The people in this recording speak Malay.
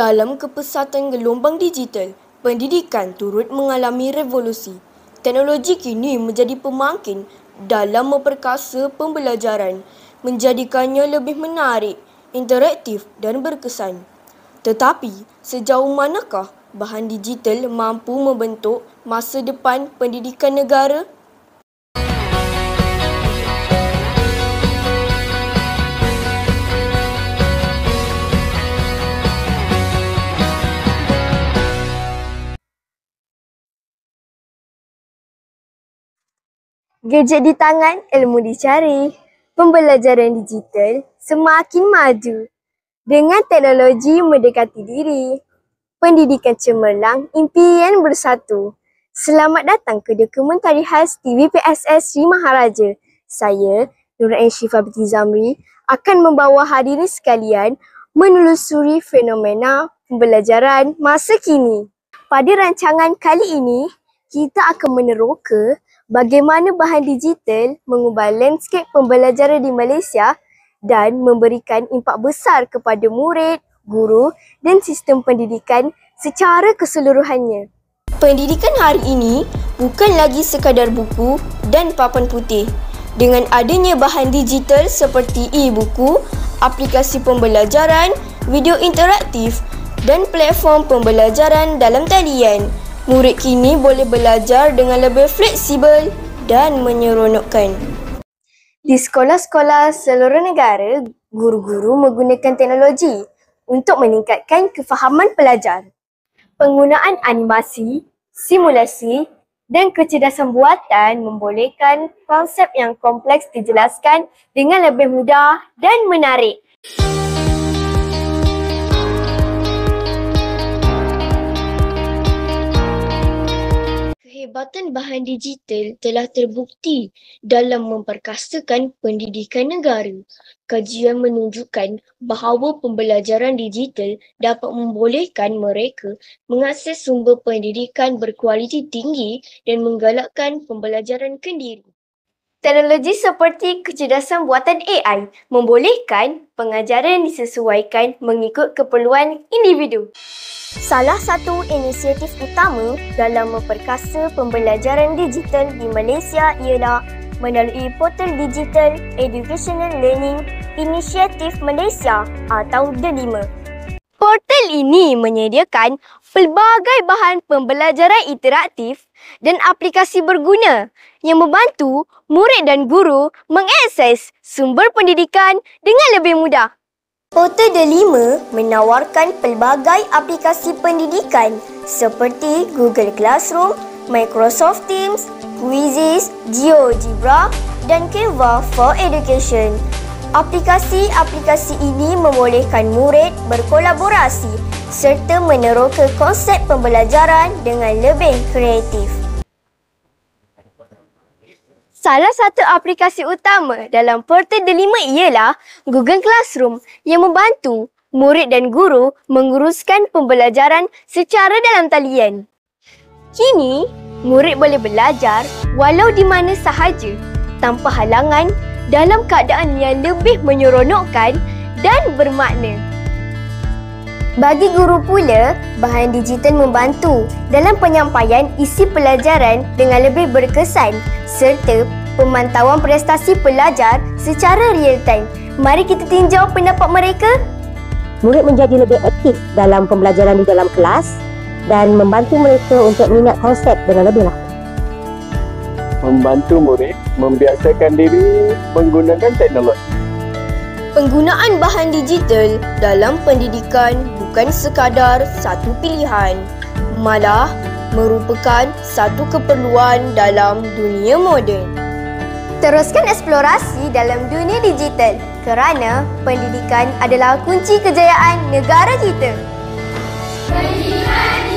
Dalam kepesatan gelombang digital, pendidikan turut mengalami revolusi. Teknologi kini menjadi pemangkin dalam memperkasa pembelajaran, menjadikannya lebih menarik, interaktif dan berkesan. Tetapi, sejauh manakah bahan digital mampu membentuk masa depan pendidikan negara? Gadget di tangan, ilmu dicari. Pembelajaran digital semakin maju. Dengan teknologi mendekati diri, pendidikan cemerlang, impian bersatu. Selamat datang ke dokumentari khas TVPSS Sri Maharaja. Saya, Nur Ain Syifa binti Zamri, akan membawa hadirin sekalian menelusuri fenomena pembelajaran masa kini. Pada rancangan kali ini, kita akan meneroka bagaimana bahan digital mengubah landscape pembelajaran di Malaysia dan memberikan impak besar kepada murid, guru dan sistem pendidikan secara keseluruhannya. Pendidikan hari ini bukan lagi sekadar buku dan papan putih. Dengan adanya bahan digital seperti e-buku, aplikasi pembelajaran, video interaktif dan platform pembelajaran dalam talian, murid kini boleh belajar dengan lebih fleksibel dan menyeronokkan. Di sekolah-sekolah seluruh negara, guru-guru menggunakan teknologi untuk meningkatkan kefahaman pelajar. Penggunaan animasi, simulasi dan kecerdasan buatan membolehkan konsep yang kompleks dijelaskan dengan lebih mudah dan menarik. Kehebatan bahan digital telah terbukti dalam memperkasakan pendidikan negara. Kajian menunjukkan bahawa pembelajaran digital dapat membolehkan mereka mengakses sumber pendidikan berkualiti tinggi dan menggalakkan pembelajaran kendiri. Teknologi seperti kecerdasan buatan AI membolehkan pengajaran disesuaikan mengikut keperluan individu. Salah satu inisiatif utama dalam memperkasa pembelajaran digital di Malaysia ialah melalui Portal Digital Educational Learning Initiative Malaysia atau DELIMA. Portal ini menyediakan pelbagai bahan pembelajaran interaktif dan aplikasi berguna yang membantu murid dan guru mengakses sumber pendidikan dengan lebih mudah. Portal DELIMA menawarkan pelbagai aplikasi pendidikan seperti Google Classroom, Microsoft Teams, Quizzes, GeoGebra dan Canva for Education. Aplikasi-aplikasi ini membolehkan murid berkolaborasi serta meneroka konsep pembelajaran dengan lebih kreatif. Salah satu aplikasi utama dalam Portal DELIMA ialah Google Classroom yang membantu murid dan guru menguruskan pembelajaran secara dalam talian. Kini, murid boleh belajar walau di mana sahaja tanpa halangan dalam keadaan yang lebih menyeronokkan dan bermakna. Bagi guru pula, bahan digital membantu dalam penyampaian isi pelajaran dengan lebih berkesan serta pemantauan prestasi pelajar secara real time. Mari kita tinjau pendapat mereka. Murid menjadi lebih aktif dalam pembelajaran di dalam kelas dan membantu mereka untuk minat konsep dengan lebih lama. Membantu murid membiasakan diri menggunakan teknologi. Penggunaan bahan digital dalam pendidikan bukan sekadar satu pilihan, malah merupakan satu keperluan dalam dunia moden. Teruskan eksplorasi dalam dunia digital kerana pendidikan adalah kunci kejayaan negara kita. Pendidikan